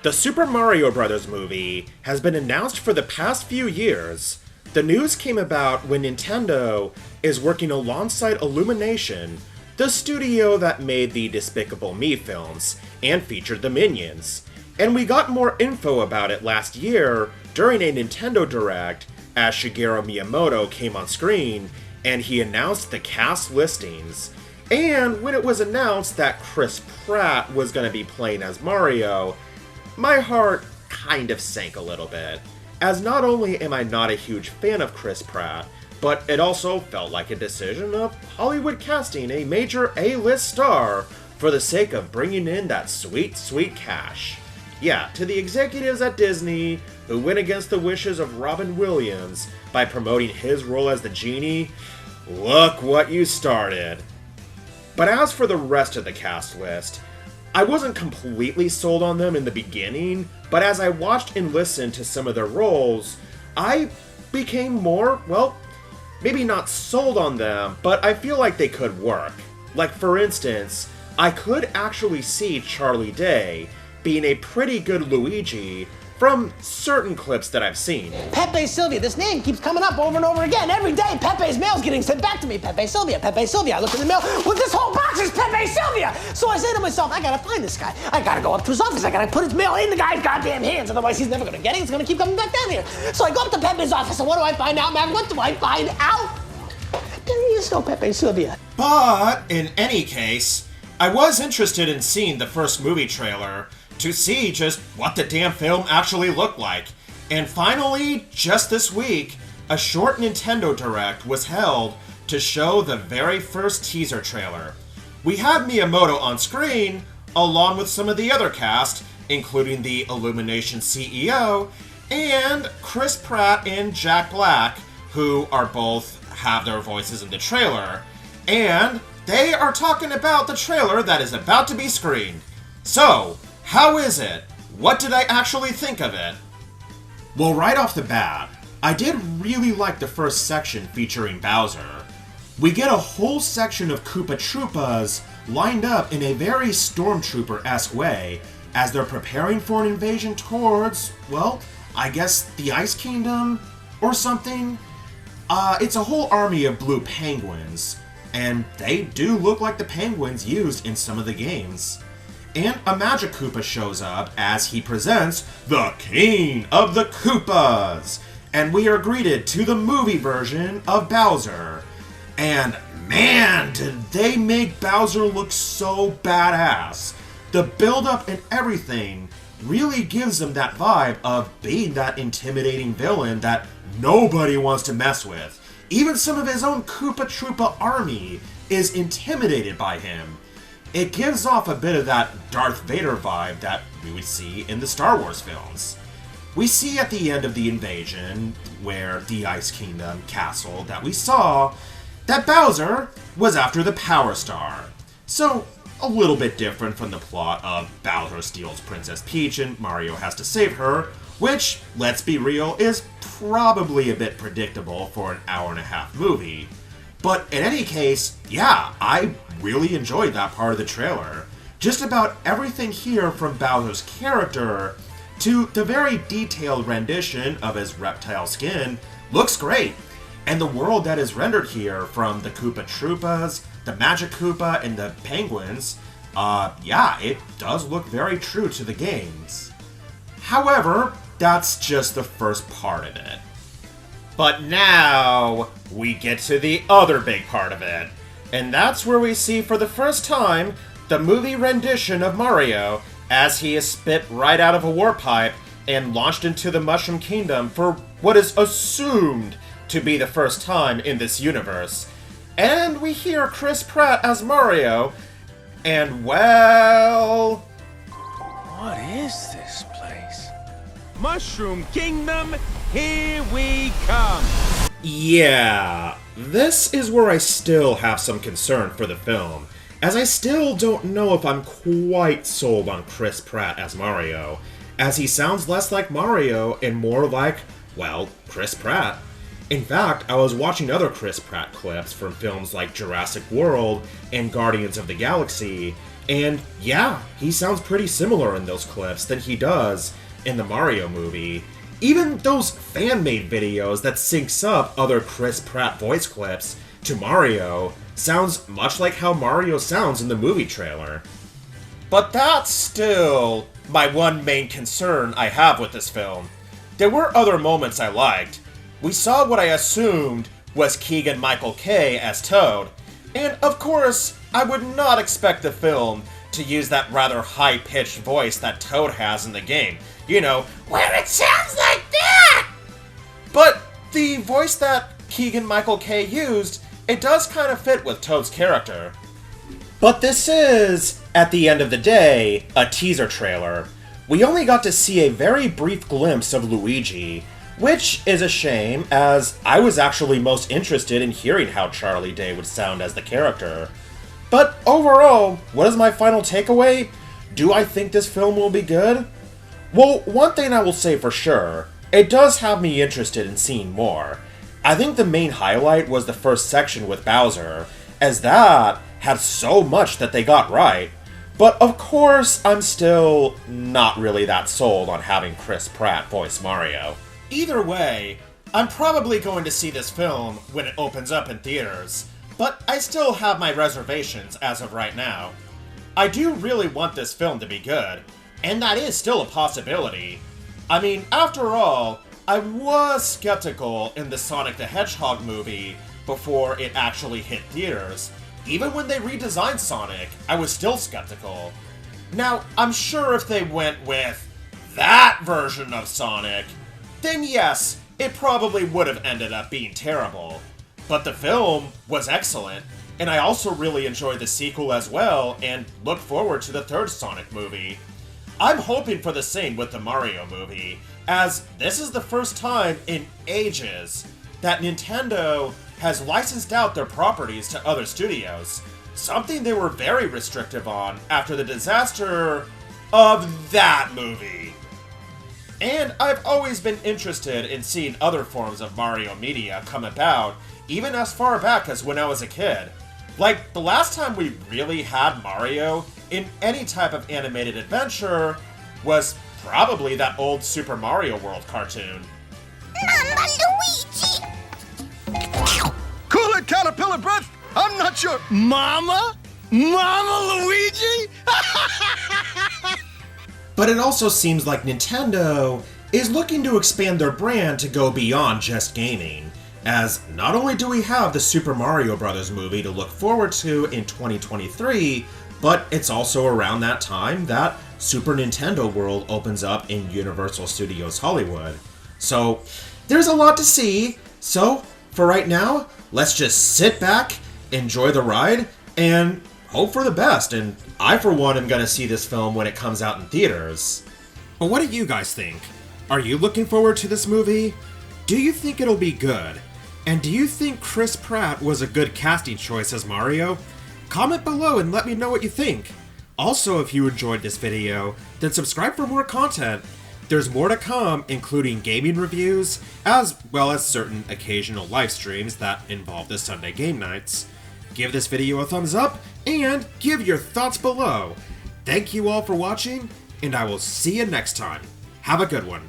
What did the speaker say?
The Super Mario Bros. Movie has been announced for the past few years. The news came about when Nintendo is working alongside Illumination, the studio that made the Despicable Me films and featured the Minions. And we got more info about it last year during a Nintendo Direct as Shigeru Miyamoto came on screen and he announced the cast listings. And when it was announced that Chris Pratt was going to be playing as Mario, my heart kind of sank a little bit, as not only am I not a huge fan of Chris Pratt, but it also felt like a decision of Hollywood casting a major A-list star for the sake of bringing in that sweet, sweet cash. Yeah, to the executives at Disney who went against the wishes of Robin Williams by promoting his role as the genie, look what you started. But as for the rest of the cast list, I wasn't completely sold on them in the beginning, but as I watched and listened to some of their roles, I became more, well, maybe not sold on them, but I feel like they could work. Like, for instance, I could actually see Charlie Day being a pretty good Luigi from certain clips that I've seen. Pepe Sylvia, this name keeps coming up over and over again. Every day, Pepe's mail's getting sent back to me. Pepe Sylvia, Pepe Sylvia. I look in the mail, well, this whole box is Pepe Sylvia! So I say to myself, I gotta find this guy. I gotta go up to his office. I gotta put his mail in the guy's goddamn hands, otherwise he's never gonna get it. It's gonna keep coming back down here. So I go up to Pepe's office, and what do I find out, man? What do I find out? There is no Pepe Sylvia. But, in any case, I was interested in seeing the first movie trailer to see just what the damn film actually looked like. And finally, just this week, a short Nintendo Direct was held to show the very first teaser trailer. We had Miyamoto on screen, along with some of the other cast, including the Illumination CEO, and Chris Pratt and Jack Black, who are both have their voices in the trailer. And they are talking about the trailer that is about to be screened. So, how is it? What did I actually think of it? Well, right off the bat, I did really like the first section featuring Bowser. We get a whole section of Koopa Troopas lined up in a very Stormtrooper-esque way as they're preparing for an invasion towards, well, I guess the Ice Kingdom or something. It's a whole army of blue penguins, and they do look like the penguins used in some of the games. And a Magic Koopa shows up as he presents the King of the Koopas, and we are greeted to the movie version of Bowser. And man, did they make Bowser look so badass. The build-up and everything really gives him that vibe of being that intimidating villain that nobody wants to mess with. Even some of his own Koopa Troopa army is intimidated by him. It gives off a bit of that Darth Vader vibe that we would see in the Star Wars films. We see at the end of the invasion, where the Ice Kingdom castle that we saw, that Bowser was after the Power Star. So, a little bit different from the plot of Bowser steals Princess Peach and Mario has to save her, which, let's be real, is probably a bit predictable for an hour-and-a-half movie. But in any case, yeah, I really enjoyed that part of the trailer. Just about everything here from Bowser's character to the very detailed rendition of his reptile skin looks great. And the world that is rendered here from the Koopa Troopas, the Magic Koopa, and the Penguins, yeah, it does look very true to the games. However, that's just the first part of it. But now, we get to the other big part of it. And that's where we see for the first time the movie rendition of Mario as he is spit right out of a warp pipe and launched into the Mushroom Kingdom for what is assumed to be the first time in this universe. And we hear Chris Pratt as Mario, and well... What is this place? Mushroom Kingdom, here we come! Yeah, this is where I still have some concern for the film, as I still don't know if I'm quite sold on Chris Pratt as Mario, as he sounds less like Mario and more like, well, Chris Pratt. In fact, I was watching other Chris Pratt clips from films like Jurassic World and Guardians of the Galaxy, And yeah, he sounds pretty similar in those clips than he does in the Mario movie. Even those fan-made videos that syncs up other Chris Pratt voice clips to Mario sounds much like how Mario sounds in the movie trailer. But that's still my one main concern I have with this film. There were other moments I liked. We saw what I assumed was Keegan-Michael Kay as Toad, and of course, I would not expect the film to use that rather high-pitched voice that Toad has in the game. You know, where it sounds like that! But the voice that Keegan-Michael Kay used, it does kind of fit with Toad's character. But this is, at the end of the day, a teaser trailer. We only got to see a very brief glimpse of Luigi, which is a shame, as I was actually most interested in hearing how Charlie Day would sound as the character. But overall, what is my final takeaway? Do I think this film will be good? Well, one thing I will say for sure, it does have me interested in seeing more. I think the main highlight was the first section with Bowser, as that had so much that they got right. But of course, I'm still not really that sold on having Chris Pratt voice Mario. Either way, I'm probably going to see this film when it opens up in theaters, but I still have my reservations as of right now. I do really want this film to be good, and that is still a possibility. I mean, after all, I was skeptical in the Sonic the Hedgehog movie before it actually hit theaters. Even when they redesigned Sonic, I was still skeptical. Now, I'm sure if they went with that version of Sonic, then yes, it probably would have ended up being terrible. But the film was excellent, and I also really enjoyed the sequel as well, and look forward to the third Sonic movie. I'm hoping for the same with the Mario movie, as this is the first time in ages that Nintendo has licensed out their properties to other studios, something they were very restrictive on after the disaster of that movie. And I've always been interested in seeing other forms of Mario media come about, even as far back as when I was a kid. Like, the last time we really had Mario in any type of animated adventure was probably that old Super Mario World cartoon. Mama Luigi! Cool it, Caterpillar Breath! I'm not your mama? Mama Luigi? But it also seems like Nintendo is looking to expand their brand to go beyond just gaming, as not only do we have the Super Mario Bros. Movie to look forward to in 2023, but it's also around that time that Super Nintendo World opens up in Universal Studios Hollywood. So there's a lot to see, so for right now, let's just sit back, enjoy the ride, and hope for the best, and I for one am gonna see this film when it comes out in theaters. But what do you guys think? Are you looking forward to this movie? Do you think it'll be good? And do you think Chris Pratt was a good casting choice as Mario? Comment below and let me know what you think. Also, if you enjoyed this video, then subscribe for more content. There's more to come, including gaming reviews, as well as certain occasional live streams that involve the Sunday game nights. Give this video a thumbs up, and give your thoughts below. Thank you all for watching, and I will see you next time. Have a good one.